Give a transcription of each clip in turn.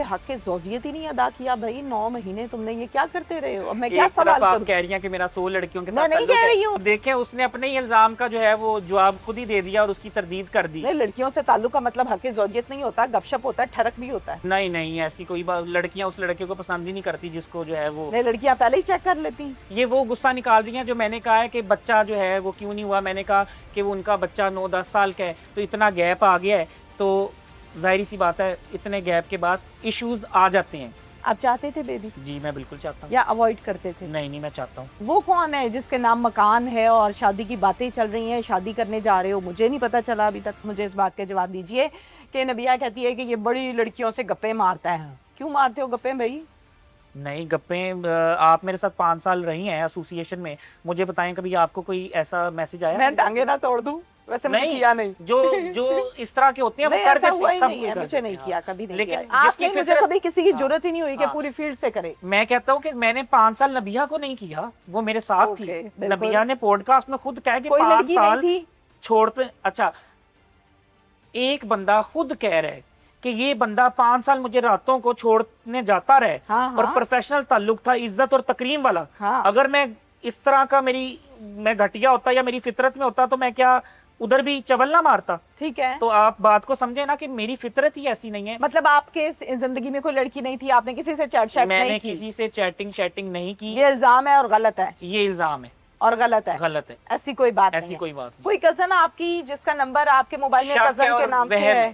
हक के ज़ौजियत ही नहीं अदा किया भाई, 9 महीने तुमने ये क्या करते रहे हो? अब मैं क्या सवाल आप करूं? कह रही हैं कि मेरा 100 लड़कियों के मैं साथ नहीं ताल्लुक कह है। रही हूँ। देखें, उसने अपने ही इल्जाम का जो है वो जवाब खुद ही दे दिया और उसकी तरदीद कर दी। नहीं, लड़कियों से ताल्लुक का मतलब हक के ज़ौजियत नहीं होता, गपशप होता है, ठरक भी होता है। नहीं नहीं, ऐसी कोई बात, लड़कियां उस लड़के को पसंद ही नहीं करती जिसको जो है वो, नहीं, लड़कियां पहले ही चेक कर लेती। ये वो गुस्सा निकाल रही हैं जो मैंने कहा है कि बच्चा जो है वो क्यों नहीं हुआ। मैंने कहा कि वो उनका बच्चा 9-10 साल का है, तो इतना गैप आ गया है, तो जाहिर सी बात है इतने गैप के बाद इश्यूज आ जाते हैं। आप चाहते थे बेबी जी मैं बिल्कुल चाहता हूँ। या अवॉइड करते थे? नहीं नहीं, मैं चाहता हूँ। वो कौन है जिसके नाम मकान है और शादी की बातें चल रही हैं, शादी करने जा रहे हो? मुझे नहीं पता चला अभी तक। मुझे इस बात का जवाब दीजिए कि नबिया कहती है कि ये बड़ी लड़कियों से गप्पे मारता है। क्यों मारते हो गप्पे भाई? नहीं गप्पे, आप मेरे साथ 5 साल रही हैं एसोसिएशन में, मुझे बताएं कभी आपको कोई ऐसा मैसेज आया? मैं टांगे ना तोड़ दूं? वैसे मैंने किया नहीं। जो जो इस तरह के होते हैं वो नहीं, कर ऐसा देते हुआ ही सब नहीं है, कर मुझे देते नहीं हैं। किया, कभी नहीं लेकिन किया। जिसकी आपने मुझे फितरत, कभी किसी की हाँ, जरूरत ही नहीं हुई कि हाँ, पूरी फील्ड से करे। मैं कहता हूँ कि मैंने 5 साल नबिया को नहीं किया, वो मेरे साथ थी। ओके, बिल्कुल। नबिया ने पॉडकास्ट में खुद कहा कि कोई 5 लड़की नहीं साल थी? छोड़ते, अच्छा एक बंदा खुद कह रहा है कि ये बंदा 5 साल मुझे रातों को छोड़ने जाता रहे, हाँ, और हाँ। प्रोफेशनल ताल्लुक था, इज्जत और तकरीम वाला। हाँ। अगर मैं इस तरह का मैं घटिया होता या मेरी फितरत में होता तो मैं क्या उधर भी चवल ना मारता? ठीक है। तो आप बात को समझे ना कि मेरी फितरत ही ऐसी नहीं है। मतलब आपके जिंदगी में कोई लड़की नहीं थी, आपने किसी से चैट शैट मैंने नहीं की? किसी से चैटिंग नहीं की। ये इल्जाम है और गलत है। ये इल्जाम है और गलत है। गलत है। ऐसी कोई बात ऐसी नहीं है। कोई बात नहीं। कोई कजन आपकी जिसका नंबर आपके मोबाइल में शक है कजन के और नाम से वहम है, है,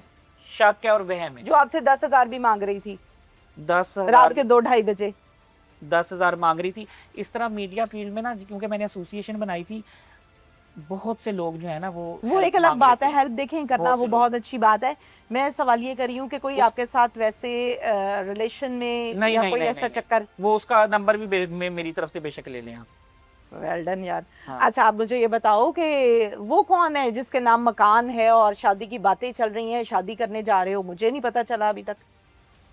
शक है और वहम है। जो आपसे 10,000 भी मांग रही थी 10,000 रात के 2-2:30 बजे? 10,000 मांग रही थी। इस तरह मीडिया फील्ड में ना, क्योंकि मैंने एसोसिएशन बनाई थी, बहुत से लोग जो है ना वो एक अलग बात है, हेल्प देखें करना, वो बहुत अच्छी बात है। मैं सवाल ये कर रही हूँ कि कोई आपके साथ वैसे रिलेशन में नहीं या नहीं कोई नहीं, ऐसा नहीं, चक्कर? वो उसका नंबर भी मेरी तरफ से बेशक ले लें आप। वेल डन यार। हाँ। अच्छा, आप मुझे ये बताओ कि वो कौन है जिसके नाम मकान है और शादी की बातें चल रही हैं, शादी करने जा रहे हो? मुझे नहीं पता चला अभी तक।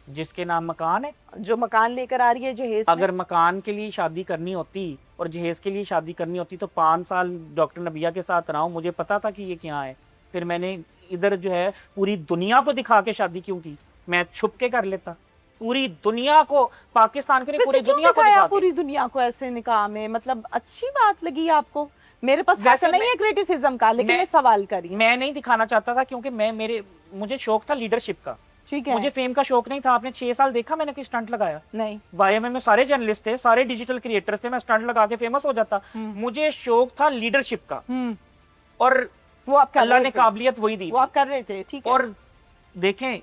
जिसके नाम मकान है? जो मकान लेकर आ रही है जहेज में? अगर मकान के लिए शादी करनी होती और जहेज के लिए शादी करनी होती तो 5 साल डॉक्टर नबिया के साथ रहा हूँ, मुझे पता था कि ये क्या है। फिर मैंने इधर जो है पूरी दुनिया को दिखा के शादी क्यों की? मैं छुप के कर लेता। पूरी दुनिया को, पाकिस्तान के पूरी दुनिया को दिखा के। पूरी दुनिया को ऐसे निकाह में, मतलब अच्छी बात लगी आपको? मेरे पास वैसे हक नहीं है क्रिटिसिज्म का, लेकिन मैं सवाल करी। मैं नहीं दिखाना चाहता था क्योंकि मुझे शौक था लीडरशिप का। ठीक है। मुझे फेम का शौक नहीं था। आपने 6 साल देखा मैंने कोई स्टंट लगाया? नहीं। वाईएमए में सारे जर्नलिस्ट थे, सारे डिजिटल क्रिएटर्स थे, मैं स्टंट लगा के फेमस हो जाता। मुझे शौक था लीडरशिप का, और वो आप अल्लाह ने काबिलियत वही दी, वो आप कर रहे थे। ठीक है। और देखें,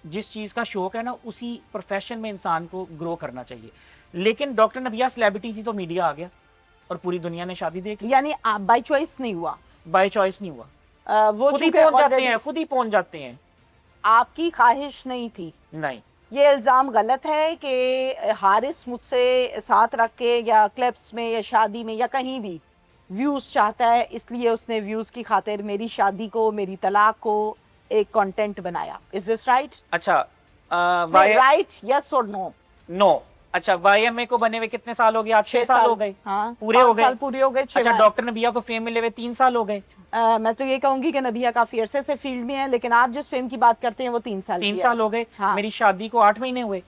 जिस चीज का शौक है ना उसी प्रोफेशन में इंसान को ग्रो करना चाहिए। लेकिन डॉक्टर नबिया सेलिब्रिटी थी तो मीडिया आ गया और पूरी दुनिया ने शादी देख ली। यानी आप बाय चॉइस नहीं हुआ? बाय चॉइस नहीं हुआ, वो खुद ही पहुंच जाते हैं, खुद ही पहुंच जाते हैं। आपकी ख्वाहिश नहीं थी? नहीं। ये इल्ज़ाम गलत है कि हारिस मुझसे साथ रख के या क्लिप्स में या शादी में या कहीं भी व्यूज़ चाहता है, इसलिए उसने व्यूज़ की खातिर मेरी शादी को, मेरी तलाक को एक कंटेंट बनाया? Is this right? अच्छा, राइट, यस और नो? नो। अच्छा, वाईएमए को बने हुए कितने साल हो गए? आज 6 साल हो गए। हाँ, पूरे हो गए। 5 साल पूरे हो गए। अच्छा, डॉक्टर नबिया को फेम मिले हुए 3 साल हो गए। मैं तो ये कहूंगी कि नबिया काफी अरसे से फील्ड में है, लेकिन आप जिस फेम की बात करते हैं वो 3 साल 3 साल हो गए। हाँ। मेरी शादी को 8 महीने हुए।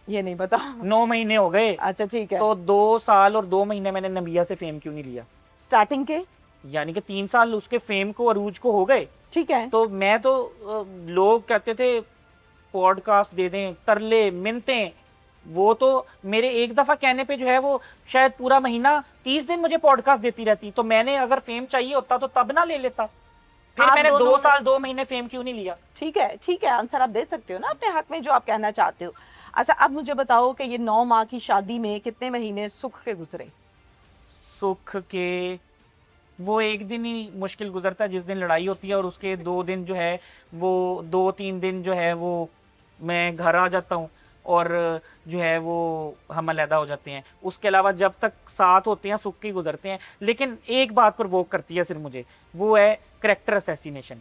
ये नहीं पता। 9 महीने हो गए। अच्छा, ठीक है। तो 2 साल और 2 महीने मैंने नबिया से फेम क्यों नहीं लिया? स्टार्टिंग के यानी कि 3 साल उसके फेम को, अरूज को हो गए। ठीक है। तो मैं तो लोग कहते थे पॉडकास्ट दे दें, तरले मिन्नतें, वो तो मेरे एक दफा कहने पे जो है वो शायद पूरा महीना 30 दिन मुझे पॉडकास्ट देती रहती। तो मैंने अगर फेम चाहिए होता तो तब ना ले लेता। फिर मैंने 2 साल 2 महीने फेम क्यों नहीं लिया? ठीक है, ठीक है, आंसर आप दे सकते हो ना अपने हक में जो आप कहना चाहते हो। अच्छा, अब मुझे बताओ कि ये 9 माह की शादी में कितने महीने सुख के गुजरे? सुख के वो एक दिन ही मुश्किल गुजरता है जिस दिन लड़ाई होती है, और उसके 2 दिन जो है वो 2-3 दिन जो है वो मैं घर आ जाता हूँ और जो है वो हम अलहदा हो जाते हैं। उसके अलावा जब तक साथ होते हैं सुख के गुजरते हैं। लेकिन एक बात पर वो करती है सिर्फ मुझे, वो है करैक्टर असैसिनेशन।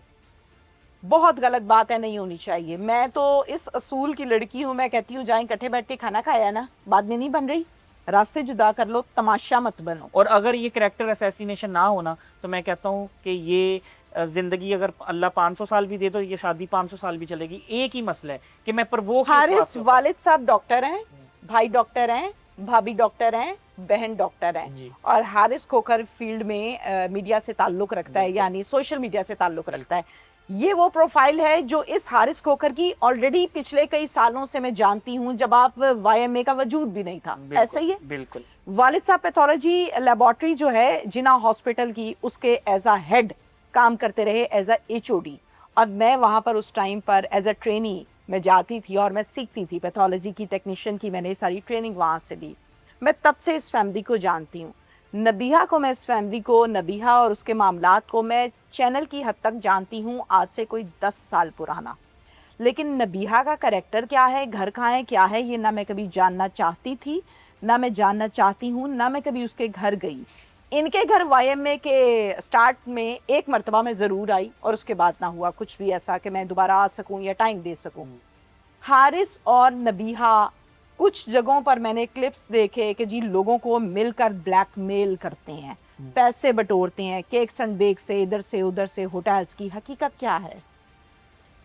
बहुत गलत बात है, नहीं होनी चाहिए। मैं तो इस असूल की लड़की हूँ, मैं कहती हूँ जाएं इकट्ठे बैठ के खाना खाया ना, बाद में नहीं बन रही, रास्ते जुदा कर लो, तमाशा मत बनो। और अगर ये करैक्टर असैसिनेशन ना होना तो मैं कहता हूँ कि ये जिंदगी अगर अल्लाह 500 साल भी दे तो ये शादी 500 साल भी चलेगी। एक ही मसला है कि मैं प्रवोक हारिस वालिद साहब डॉक्टर हैं, भाई डॉक्टर हैं, भाभी डॉक्टर हैं, बहन डॉक्टर हैं, जी। और हारिस खोखर फील्ड में मीडिया से ताल्लुक रखता है, यानी सोशल मीडिया से ताल्लुक रखता है। ये वो प्रोफाइल है जो इस हारिस खोखर की ऑलरेडी पिछले कई सालों से मैं जानती हूँ, जब आप वाईएमए का वजूद भी नहीं था। ऐसा ही है? बिल्कुल। वालिद साहब पैथोलॉजी लेबोरेटरी जो है जिना हॉस्पिटल की, उसके एज अ हेड काम करते रहे, एज अ एचओडी, और मैं वहाँ पर उस टाइम पर एज अ ट्रेनी मैं जाती थी और मैं सीखती थी पैथोलॉजी की, टेक्नीशियन की मैंने सारी ट्रेनिंग वहाँ से ली। मैं तब से इस फैमिली को जानती हूँ। नबीहा को मैं, इस फैमिली को, नबीहा और उसके मामलात को मैं चैनल की हद तक जानती हूँ, आज से कोई 10 साल पुराना। लेकिन नबीहा का करैक्टर क्या है, घर कहाँ है, क्या है, ये ना मैं कभी जानना चाहती थी, ना मैं जानना चाहती हूँ, ना मैं कभी उसके घर गई। इनके घर वाईएमए के स्टार्ट में एक मर्तबा मैं ज़रूर आई और उसके बाद ना हुआ कुछ भी ऐसा कि मैं दोबारा आ सकूं या टाइम दे सकूं। हारिस और नबीहा, कुछ जगहों पर मैंने क्लिप्स देखे कि जी लोगों को मिलकर ब्लैकमेल करते हैं, पैसे बटोरते हैं, केक्स एंड बेक से, इधर से उधर से, होटल्स की। हकीकत क्या है?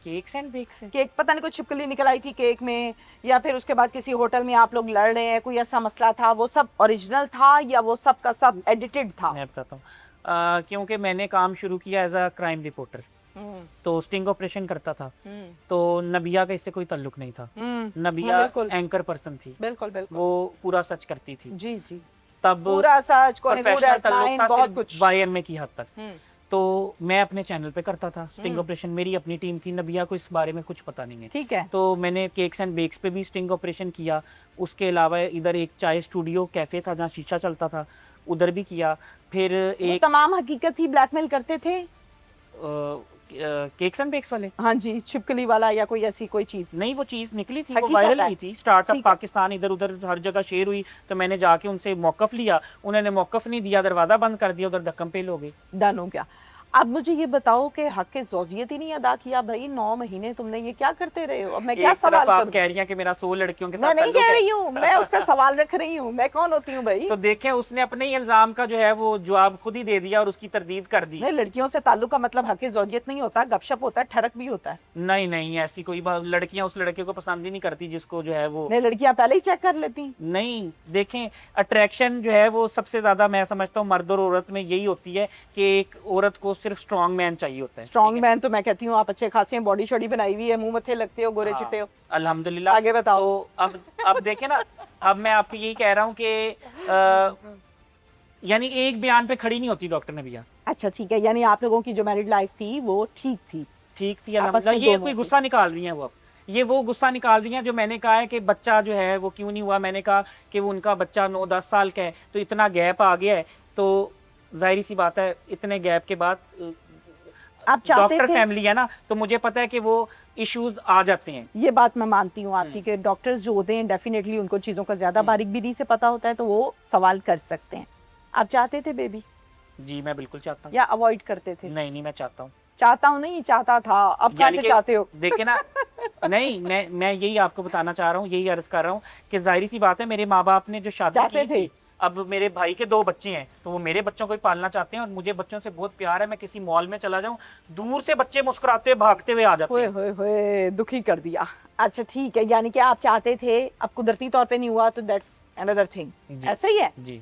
केक्स एंड बेक से केक, पता नहीं कोई छिपकली निकल आई थी केक में, या फिर उसके बाद किसी होटल में आप लोग लड़ रहे हैं, कोई ऐसा मसला था, वो सब ओरिजिनल था या वो सब का सब एडिटेड था? मैं बताता हूँ। क्योंकि मैंने काम शुरू किया एज अ क्राइम रिपोर्टर, तो स्टिंग ऑपरेशन करता था, तो नबिया का इससे कोई ताल्लुक नहीं था। नबिया एंकर पर्सन थी, बिल्कुल बिल्कुल, वो पूरा सच करती थी। जी जी, तब पूरा सच, प्रोफेशनल ताल्लुक था बहुत सिर्फ कुछ वाईएमए की हद तक। तो मैं अपने चैनल पे करता था स्टिंग ऑपरेशन, मेरी अपनी टीम थी, नबिया को इस बारे में कुछ पता नहीं है। ठीक है। तो मैंने केक्स एंड बेक्स पे भी स्टिंग ऑपरेशन किया, उसके अलावा इधर एक चाय स्टूडियो कैफे था जहाँ शीशा चलता था, उधर भी किया। फिर एक तमाम हकीकत ही ब्लैकमेल करते थे केक्स एंड बेक्स वाले। हाँ जी, छिपकली वाला या कोई ऐसी कोई चीज? नहीं, वो चीज़ निकली थी, वो वायरल हुई थी, स्टार्टअप पाकिस्तान इधर उधर हर जगह शेयर हुई। तो मैंने जाके उनसे मौकफ लिया, उन्होंने मौकफ नहीं दिया, दरवाज़ा बंद कर दिया, उधर धक्कम पेल हो गई। डन हो गया। अब मुझे ये बताओ कि हक ज़ौजियत ही नहीं अदा किया भाई, 9 महीने तुमने ये क्या करते रहे हो? अब मैं क्या सवाल करूं? आप कह रही हैं कि मेरा 100 लड़कियों के साथ मैं नहीं ताल्लुक कह है। रही हूँ, मैं उसका सवाल रख रही हूँ, मैं कौन होती हूँ भाई? तो देखें, उसने अपने ही इल्जाम का जो है वो जवाब खुद ही दे दिया और उसकी तरदीद कर दी। नहीं, लड़कियों से ताल्लुक का मतलब हक ज़ौजियत नहीं होता, गपशप होता है, ठरक भी होता है। नहीं नहीं, ऐसी कोई बात, लड़कियां उस लड़के को पसंद ही नहीं करती जिसको जो है वो। नहीं, लड़कियां पहले ही चेक कर लेती। नहीं, देखें, अट्रैक्शन जो है वो सबसे ज्यादा मैं समझता हूँ मर्द और औरत में यही होती है कि एक औरत को सिर्फ स्ट्रॉन्ग मैन चाहिए होता है। स्ट्रॉन्ग मैन तो मैं कहती हूँ आप अच्छे खासे हैं, बॉडी शॉडी बनाई हुई है, मुंह मत्थे लगते हो, गोरे चिट्टे हो, अल्हम्दुलिल्लाह। आगे बताओ। तो अब देखें ना, अब मैं आपको यही कह रहा हूँ कि यानी एक बयान पे खड़ी नहीं होती डॉक्टर नबिया। अच्छा ठीक है, यानी आप लोगों की जो मैरिड लाइफ थी वो ठीक थी? ठीक थी अल्हम्दुलिल्लाह। ये कोई गुस्सा निकाल रही हैं वो, अब ये वो गुस्सा निकाल रही हैं जो मैंने कहा है कि बच्चा जो है वो क्यों नहीं हुआ। मैंने कहा कि वो उनका बच्चा 9-10 साल का है, तो इतना गैप आ गया है, तो जाहिर सी बात है इतने गैप के बाद आप चाहते डॉक्टर थे, फैमिली है ना, तो मुझे पता है कि वो इश्यूज आ जाते हैं। ये बात मैं मानती हूँ आपकी कि डॉक्टर्स जो होते हैं डेफिनेटली उनको चीज़ों का ज़्यादा बारीक से पता होता है, तो वो सवाल कर सकते हैं। आप चाहते थे बेबी? जी मैं बिल्कुल चाहता हूँ। या अवॉइड करते थे? नहीं नहीं, मैं चाहता हूँ। चाहता हूँ नहीं, चाहता था, अब कहाँ से चाहते हो? देखे ना, नहीं, मैं यही आपको बताना चाह रहा हूँ, यही अर्ज कर रहा हूँ कि जाहिर सी बात है मेरे माँ बाप ने जो शादी की थी, अब मेरे भाई के 2 बच्चे हैं, तो वो मेरे बच्चों को ही पालना चाहते हैं और मुझे बच्चों से बहुत प्यार है। मैं किसी मॉल में चला जाऊं, दूर से बच्चे मुस्कुराते भागते हुए आ जाते हैं। होए दुखी कर दिया। अच्छा ठीक है, यानी कि आप चाहते थे, अब कुदरती तौर पे नहीं हुआ तो दैट्स अनदर थिंग, ऐसा ही है जी।